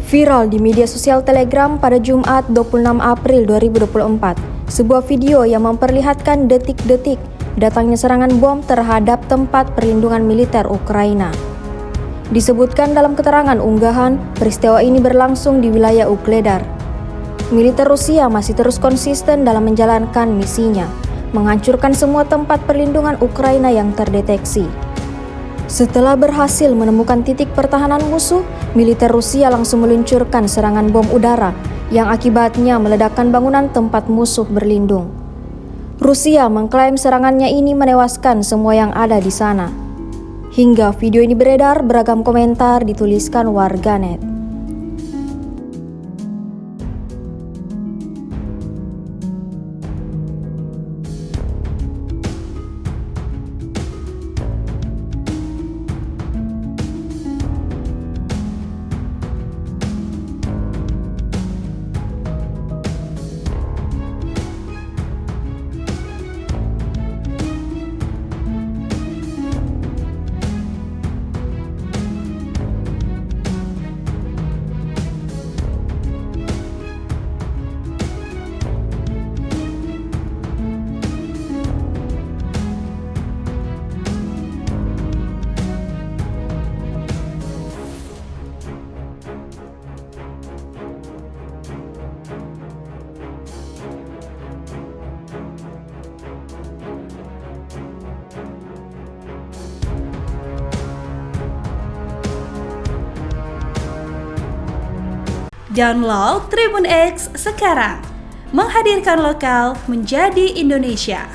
Viral di media sosial Telegram pada Jumat 26 April 2024, sebuah video yang memperlihatkan detik-detik datangnya serangan bom terhadap tempat perlindungan militer Ukraina. Disebutkan dalam keterangan unggahan, peristiwa ini berlangsung di wilayah Ugledar. Militer Rusia masih terus konsisten dalam menjalankan misinya, menghancurkan semua tempat perlindungan Ukraina yang terdeteksi. Setelah berhasil menemukan titik pertahanan musuh, militer Rusia langsung meluncurkan serangan bom udara yang akibatnya meledakkan bangunan tempat musuh berlindung. Rusia mengklaim serangannya ini menewaskan semua yang ada di sana. Hingga video ini beredar, beragam komentar dituliskan warganet. Download Tribun X sekarang, menghadirkan lokal menjadi Indonesia.